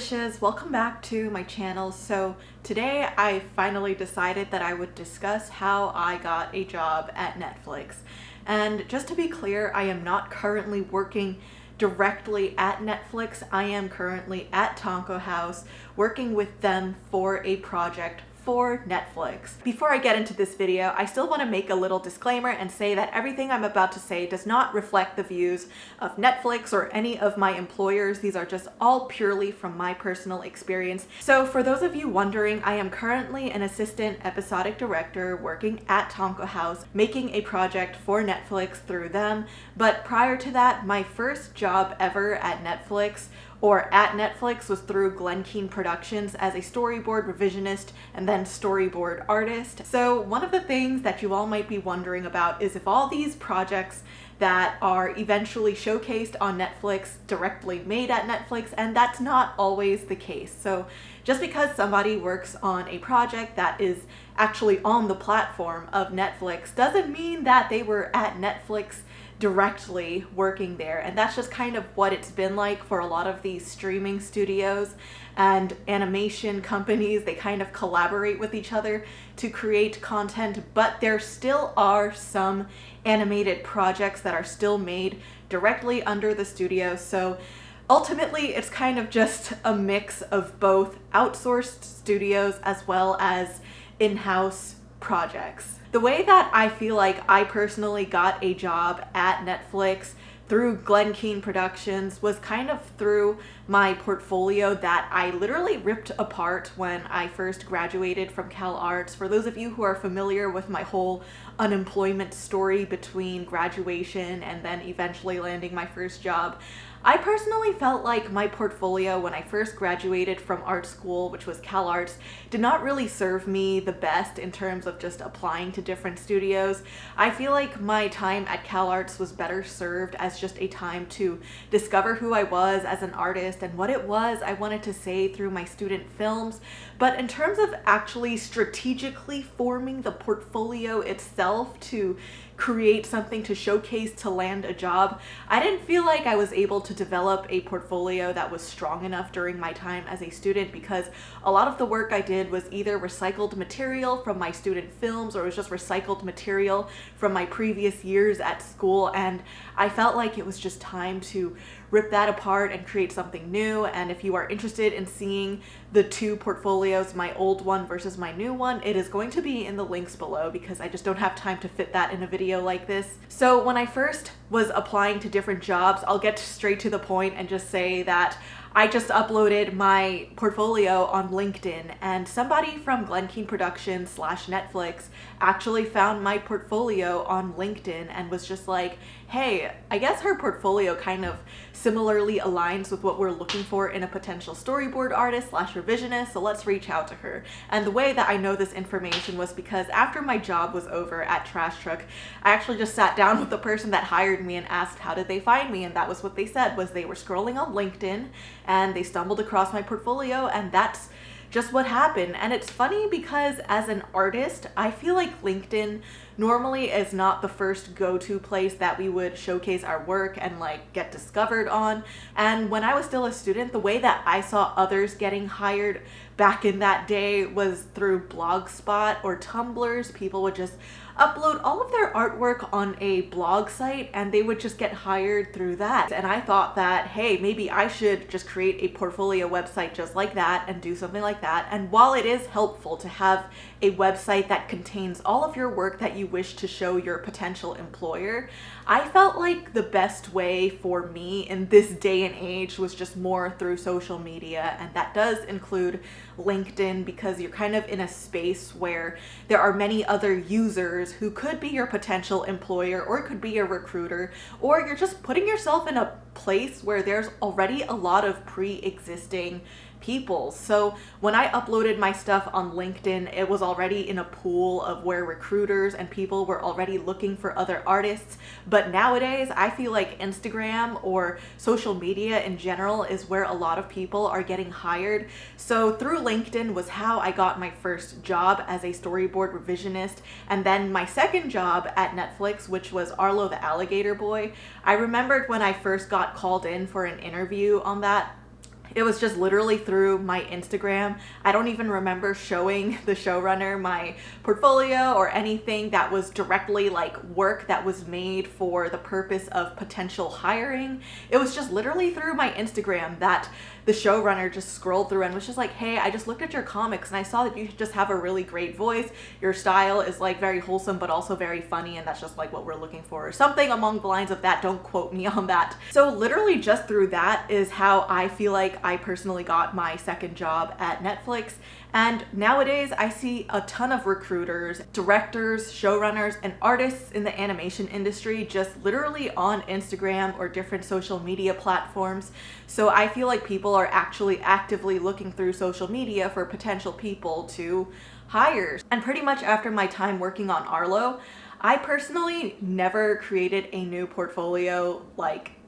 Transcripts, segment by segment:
Delicious, welcome back to my channel. So today I finally decided that I would discuss how I got a job at Netflix. And just to be clear, I am not currently working directly at Netflix. I am currently at Tonko House working with them for a project for Netflix. Before I get into this video, I still want to make a little disclaimer and say that everything I'm about to say does not reflect the views of Netflix or any of my employers. These are just all purely from my personal experience. So for those of you wondering, I am currently an assistant episodic director working at Tonko House, making a project for Netflix through them. But prior to that, my first job ever at Netflix was through Glen Keane Productions as a storyboard revisionist and then storyboard artist. So one of the things that you all might be wondering about is if all these projects that are eventually showcased on Netflix directly made at Netflix, and that's not always the case. So just because somebody works on a project that is actually on the platform of Netflix doesn't mean that they were at Netflix directly working there. And that's just kind of what it's been like for a lot of these streaming studios and animation companies. They kind of collaborate with each other to create content, but there still are some animated projects that are still made directly under the studio. So ultimately, it's kind of just a mix of both outsourced studios as well as in-house projects. The way that I feel like I personally got a job at Netflix through Glen Keane Productions was kind of through my portfolio that I literally ripped apart when I first graduated from Cal Arts. For those of you who are familiar with my whole unemployment story between graduation and then eventually landing my first job, I personally felt like my portfolio when I first graduated from art school, which was Cal Arts, did not really serve me the best in terms of just applying to different studios. I feel like my time at Cal Arts was better served as just a time to discover who I was as an artist and what it was I wanted to say through my student films. But in terms of actually strategically forming the portfolio itself to create something to showcase to land a job, I didn't feel like I was able to develop a portfolio that was strong enough during my time as a student, because a lot of the work I did was either recycled material from my student films or it was just recycled material from my previous years at school, and I felt like it was just time to rip that apart and create something new. And if you are interested in seeing the two portfolios, my old one versus my new one, it is going to be in the links below because I just don't have time to fit that in a video like this. So when I first was applying to different jobs, I'll get straight to the point and just say that I just uploaded my portfolio on LinkedIn, and somebody from Glen Keane Productions / Netflix actually found my portfolio on LinkedIn and was just like, hey, I guess her portfolio kind of similarly aligns with what we're looking for in a potential storyboard artist / revisionist, so let's reach out to her. And the way that I know this information was because after my job was over at Trash Truck, I actually just sat down with the person that hired me and asked how did they find me, and that was what they said, was they were scrolling on LinkedIn and they stumbled across my portfolio, and that's just what happened. And it's funny because as an artist, I feel like LinkedIn normally is not the first go-to place that we would showcase our work and like get discovered on. And when I was still a student, the way that I saw others getting hired back in that day was through Blogspot or Tumblrs. People would just upload all of their artwork on a blog site and they would just get hired through that. And I thought that, hey, maybe I should just create a portfolio website just like that and do something like that. And while it is helpful to have a website that contains all of your work that you wish to show your potential employer, I felt like the best way for me in this day and age was just more through social media, and that does include LinkedIn, because you're kind of in a space where there are many other users who could be your potential employer or could be a recruiter, or you're just putting yourself in a place where there's already a lot of pre-existing people. So when I uploaded my stuff on LinkedIn, it was already in a pool of where recruiters and people were already looking for other artists. But nowadays, I feel like Instagram or social media in general is where a lot of people are getting hired. So through LinkedIn was how I got my first job as a storyboard revisionist. And then my second job at Netflix, which was Arlo the Alligator Boy. I remembered when I first got called in for an interview on that, It was just literally through my Instagram. I don't even remember showing the showrunner my portfolio or anything that was directly like work that was made for the purpose of potential hiring. It was just literally through my Instagram that the showrunner just scrolled through and was just like, hey, I just looked at your comics and I saw that you just have a really great voice. Your style is like very wholesome, but also very funny. And that's just like what we're looking for, or something along the lines of that. Don't quote me on that. So literally just through that is how I feel like I personally got my second job at Netflix. And nowadays I see a ton of recruiters, directors, showrunners, and artists in the animation industry just literally on Instagram or different social media platforms. So I feel like people are actually actively looking through social media for potential people to hire. And pretty much after my time working on Arlo, I personally never created a new portfolio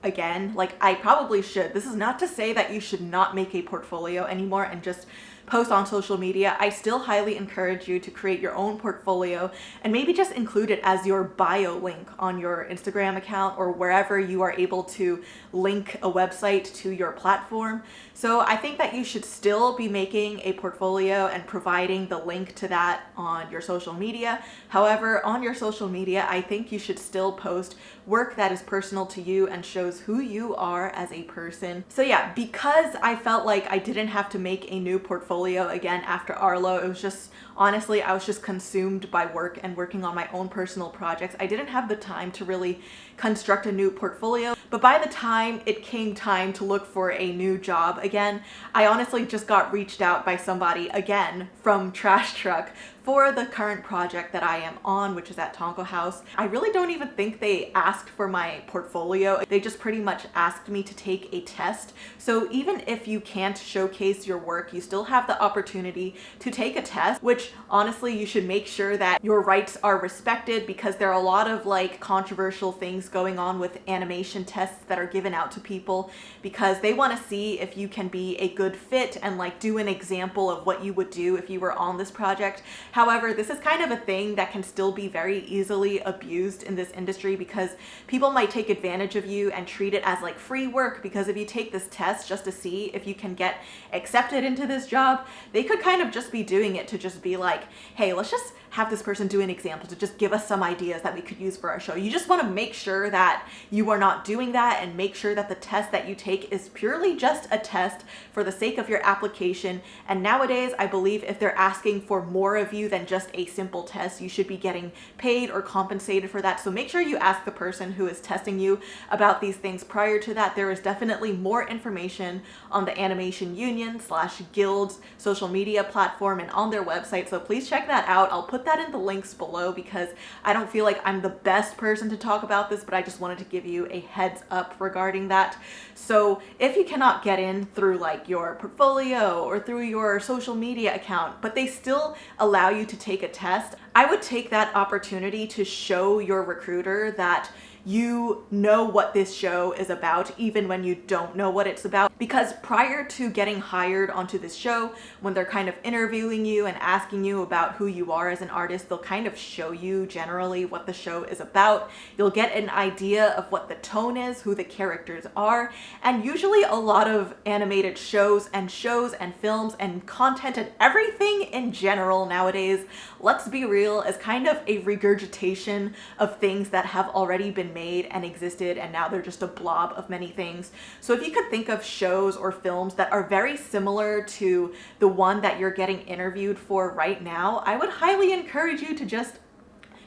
again. Like, I probably should. This is not to say that you should not make a portfolio anymore and just post on social media. I still highly encourage you to create your own portfolio and maybe just include it as your bio link on your Instagram account or wherever you are able to link a website to your platform. So I think that you should still be making a portfolio and providing the link to that on your social media. However, on your social media, I think you should still post work that is personal to you and shows who you are as a person. So yeah, because I felt like I didn't have to make a new portfolio again after Arlo, it was just, honestly, I was just consumed by work and working on my own personal projects. I didn't have the time to really construct a new portfolio. But by the time it came time to look for a new job again, I honestly just got reached out by somebody again from Trash Truck for the current project that I am on, which is at Tonko House. I really don't even think they asked for my portfolio. They just pretty much asked me to take a test. So even if you can't showcase your work, you still have the opportunity to take a test, which honestly, you should make sure that your rights are respected, because there are a lot of like controversial things going on with animation tests that are given out to people because they want to see if you can be a good fit and like do an example of what you would do if you were on this project. However, this is kind of a thing that can still be very easily abused in this industry because people might take advantage of you and treat it as like free work, because if you take this test just to see if you can get accepted into this job, they could kind of just be doing it to just be like, hey, let's just have this person do an example to just give us some ideas that we could use for our show. You just want to make sure that you are not doing that and make sure that the test that you take is purely just a test for the sake of your application. And nowadays, I believe if they're asking for more of you than just a simple test, you should be getting paid or compensated for that. So make sure you ask the person who is testing you about these things prior to that. There is definitely more information on the Animation Union / Guild's social media platform and on their website. So please check that out. I'll put that in the links below because I don't feel like I'm the best person to talk about this, but I just wanted to give you a heads up regarding that. So if you cannot get in through like your portfolio or through your social media account, but they still allow you to take a test, I would take that opportunity to show your recruiter that you know what this show is about, even when you don't know what it's about. Because prior to getting hired onto this show, when they're kind of interviewing you and asking you about who you are as an artist, they'll kind of show you generally what the show is about. You'll get an idea of what the tone is, who the characters are, and usually a lot of animated shows and films and content and everything in general nowadays, let's be real, is kind of a regurgitation of things that have already been made and existed, and now they're just a blob of many things. So if you could think of shows or films that are very similar to the one that you're getting interviewed for right now, I would highly encourage you to just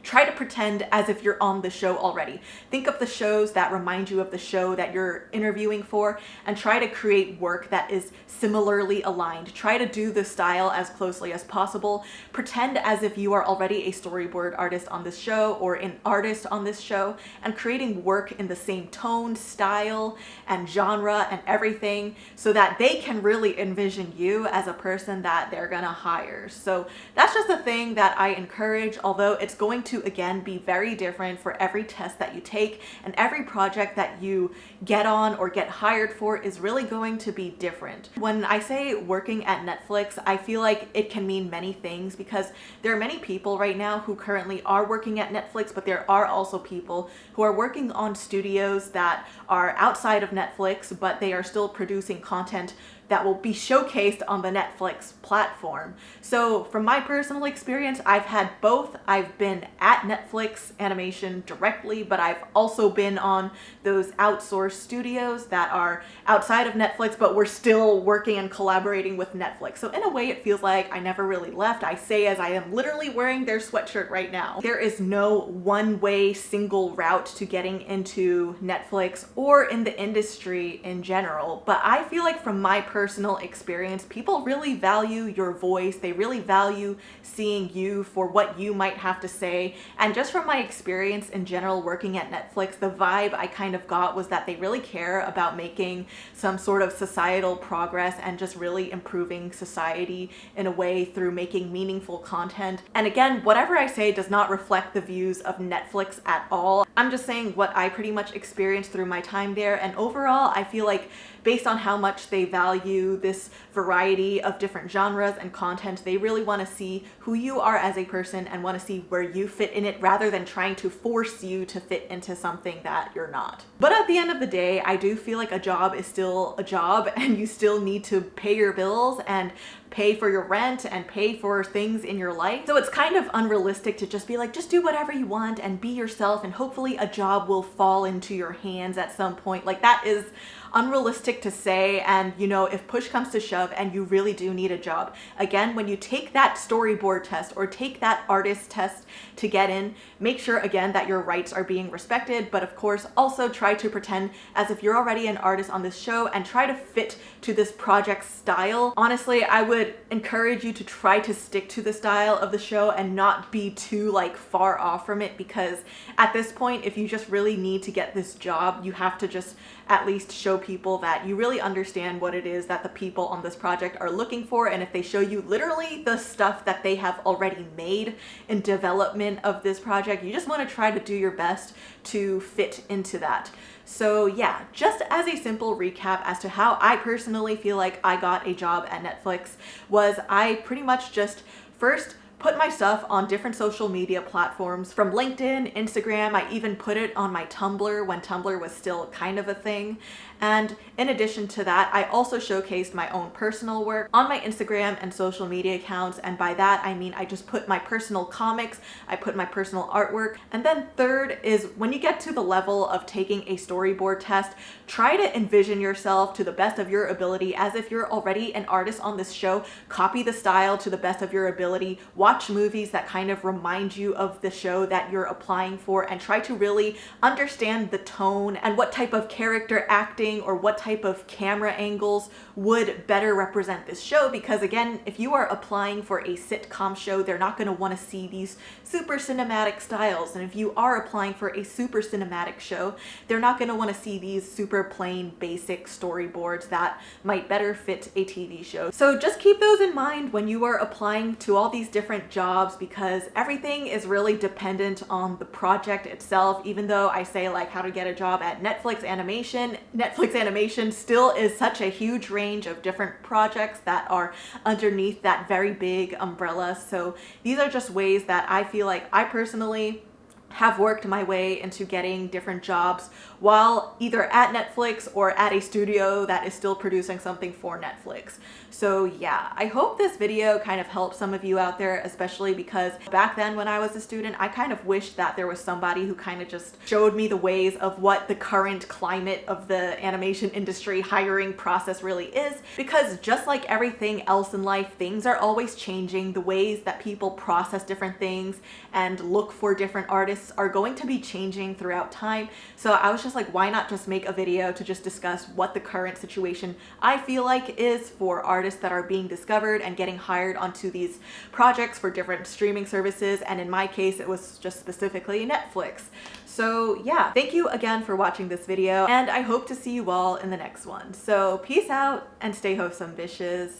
try to pretend as if you're on the show already. Think of the shows that remind you of the show that you're interviewing for and try to create work that is similarly aligned. Try to do the style as closely as possible. Pretend as if you are already a storyboard artist on this show or an artist on this show, and creating work in the same tone, style, and genre and everything so that they can really envision you as a person that they're gonna hire. So that's just a thing that I encourage, although it's going to again be very different for every test that you take, and every project that you get on or get hired for is really going to be different. When I say working at Netflix, I feel like it can mean many things because there are many people right now who currently are working at Netflix, but there are also people who are working on studios that are outside of Netflix, but they are still producing content that will be showcased on the Netflix platform. So from my personal experience, I've had both. I've been at Netflix Animation directly, but I've also been on those outsourced studios that are outside of Netflix, but we're still working and collaborating with Netflix. So in a way, it feels like I never really left. I say as I am literally wearing their sweatshirt right now. There is no one-way single route to getting into Netflix or in the industry in general, but I feel like from my personal experience, people really value your voice. They really value seeing you for what you might have to say. And just from my experience in general working at Netflix, the vibe I kind of got was that they really care about making some sort of societal progress and just really improving society in a way through making meaningful content. And again, whatever I say does not reflect the views of Netflix at all. I'm just saying what I pretty much experienced through my time there. And overall, I feel like based on how much they value this variety of different genres and content, they really want to see who you are as a person and want to see where you fit in it rather than trying to force you to fit into something that you're not. But at the end of the day, I do feel like a job is still a job and you still need to pay your bills and pay for your rent and pay for things in your life. So it's kind of unrealistic to just be like, just do whatever you want and be yourself and hopefully a job will fall into your hands at some point. Like that is unrealistic to say. And you know, if push comes to shove and you really do need a job, again, when you take that storyboard test or take that artist test to get in, make sure again that your rights are being respected, but of course also try to pretend as if you're already an artist on this show and try to fit to this project style. Honestly, I would encourage you to try to stick to the style of the show and not be too like far off from it, because at this point, if you just really need to get this job, you have to just at least show people that you really understand what it is that the people on this project are looking for. And if they show you literally the stuff that they have already made in development of this project, you just want to try to do your best to fit into that. So yeah, just as a simple recap as to how I personally feel like I got a job at Netflix was I pretty much just first put my stuff on different social media platforms from LinkedIn, Instagram. I even put it on my Tumblr when Tumblr was still kind of a thing. And in addition to that, I also showcased my own personal work on my Instagram and social media accounts. And by that, I mean, I just put my personal comics, I put my personal artwork. And then third is when you get to the level of taking a storyboard test, try to envision yourself to the best of your ability as if you're already an artist on this show. Copy the style to the best of your ability. Watch movies that kind of remind you of the show that you're applying for and try to really understand the tone and what type of character acting or what type of camera angles would better represent this show. Because again, if you are applying for a sitcom show, they're not going to want to see these super cinematic styles. And if you are applying for a super cinematic show, they're not going to want to see these super plain basic storyboards that might better fit a TV show. So just keep those in mind when you are applying to all these different jobs, because everything is really dependent on the project itself. Even though I say like how to get a job at Netflix Animation still is such a huge range of different projects that are underneath that very big umbrella. So these are just ways that I feel like I personally have worked my way into getting different jobs while either at Netflix or at a studio that is still producing something for Netflix. So yeah, I hope this video kind of helps some of you out there, especially because back then when I was a student, I kind of wished that there was somebody who kind of just showed me the ways of what the current climate of the animation industry hiring process really is. Because just like everything else in life, things are always changing. The ways that people process different things and look for different artists are going to be changing throughout time. So I was just like, why not just make a video to just discuss what the current situation I feel like is for artists that are being discovered and getting hired onto these projects for different streaming services. And in my case, it was just specifically Netflix. So yeah, thank you again for watching this video, and I hope to see you all in the next one. So peace out and stay wholesome, bitches.